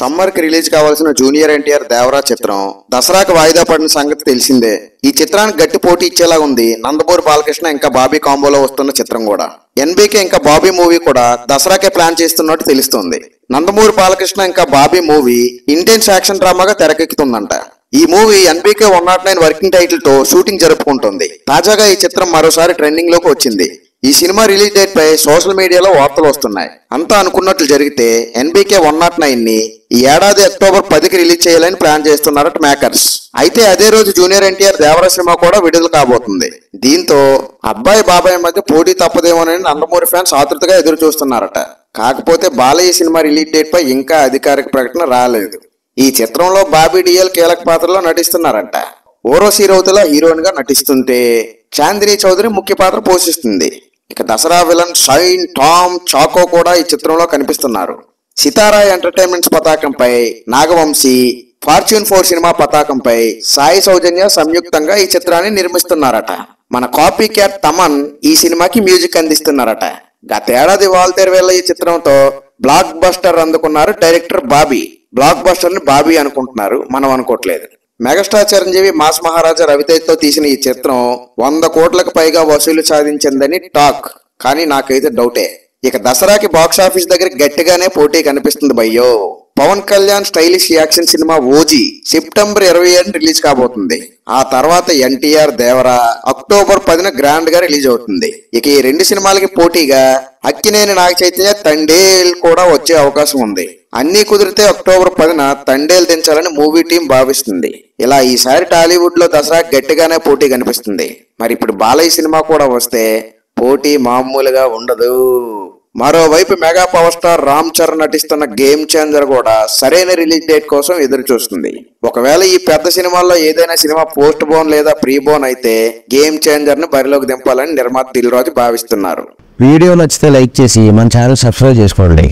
Summer కి release కావాల్సిన junior NTR Devara చిత్రం దసరాకు వాయిదా పడిన సంగతి తెలిసిందే. ఈ చిత్రానికి గట్టి పోటీ ఇచ్చేలా ఉంది నందమూరి బాలకృష్ణ ఇంకా బాబీ కాంబోలో వస్తున్న చిత్రం కూడా. ఎన్బీకే ఇంకా బాబీ మూవీ కూడా దసరాకే ప్లాన్ చేస్తున్నట్టు తెలుస్తోంది. నందమూరి బాలకృష్ణ ఇంకా బాబీ మూవీ ఇంటెన్స్ యాక్షన్ డ్రామాగా తెరకెక్కుతుందంట. ఈ మూవీ ఎన్బీకే 109 వర్కింగ్ టైటిల్ తో షూటింగ్ జరుపుకుంటుంది. తాజాగా ఈ చిత్రం మరోసారి ట్రెండింగ్ లోకి వచ్చింది. ఈ సినిమా రిలీజ్ డేట్ పై సోషల్ మీడియాలో వార్తలు వస్తున్నాయి. అంతా అనుకున్నట్లు జరిగితే ఎన్బీకే 109 ని ఈ ఏడాది అక్టోబర్ 10కి రిలీజ్ చేయాలని ప్లాన్ చేస్తున్నారట మేకర్స్. అయితే అదే రోజు జూనియర్ ఎన్టీఆర్ దేవర సినిమా కూడా విడుదల కాబోతుంది. దీంతో అబ్బాయి బాబాయ్ మధ్య పోటీ తప్పదేమోనని నందమూరి ఫ్యాన్స్ ఆతృతగా ఎదురు చూస్తున్నారట. కాకపోతే బాలయ్య సినిమా రిలీజ్ డేట్ పై ఇంకా అధికారిక ప్రకటన రాలేదు. ఈ చిత్రంలో బాబీ డిఎల్ కీలక పాత్రలో నటిస్తున్నారంట. ఓరోసి రౌతుల హీరోయిన్ గా నటిస్తుంటే చాందిని చౌదరి ముఖ్య పాత్ర పోషిస్తుంది. ఇక దసరా విలన్ షైన్ టామ్ చాకో కూడా ఈ చిత్రంలో కనిపిస్తున్నారు. సితారా ఎంటర్టైన్మెంట్స్ పతాకంపై నాగవంశీ, ఫార్చ్యూన్ 4 సినిమా పతాకంపై సాయి సౌజన్య సంయుక్తంగా ఈ చిత్రాన్ని నిర్మిస్తున్నారట. మన కాపీ క్యాట్ తమన్ ఈ సినిమాకి మ్యూజిక్ అందిస్తున్నారట. గతేడాది వాల్తేరు వేళ ఈ చిత్రంతో బ్లాక్ బస్టర్ అందుకున్నారు డైరెక్టర్ బాబీ. బ్లాక్ బస్టర్ ని బాబీ అనుకుంటున్నారు, మనం అనుకోవట్లేదు. మెగాస్టార్ చిరంజీవి మాస్ మహారాజా రవితేజతో తీసిన ఈ చిత్రం 100 కోట్లకు పైగా వసూలు సాధించిందని టాక్. కానీ నాకైతే డౌటే. ఇక దసరాకి బాక్సాఫీస్ దగ్గర గట్టిగానే పోటీ కనిపిస్తుంది భయ్యో. Pawan Kalyan stylish action cinema OG September 27 release కాబోతుంది. ఆ తర్వాత ఎన్టీఆర్ దేవరా అక్టోబర్ 10న గ్రాండ్ గా రిలీజ్ అవుతుంది. ఇక ఈ 2 సినిమాలకి పోటీగా అక్కినేని నాగ చైతన్య తండేల్ కూడా వచ్చే అవకాశం ఉంది. అన్ని కుదిరితే అక్టోబర్ 10న తండేల్ దించాలని మూవీ టీం భావిస్తుంది. ఇలా ఈసారి టాలీవుడ్ లో దసరా గట్టిగానే పోటీ కనిపిస్తుంది. మరి ఇప్పుడు బాలయ్య సినిమా కూడా వస్తే పోటీ మామూలుగా ఉండదు. మరోవైపు mega power star Ram Charan నటిస్తున్న గేమ్ చేంజర్ కూడా సరైన రిలీజ్ డేట్ కోసం ఎదురు చూస్తుంది. ఒకవేళ ఈ పెద్ద సినిమాల్లో ఏదైనా సినిమా పోస్ట్ బోన్ లేదా ప్రీ బోన్ అయితే గేమ్ చేంజర్ ని బరిలోకి దింపాలని నిర్మాత దిల్ రాజు భావిస్తున్నారు. వీడియో నచ్చితే లైక్ చేసి మన ఛానల్ సబ్స్క్రైబ్ చేసుకోండి.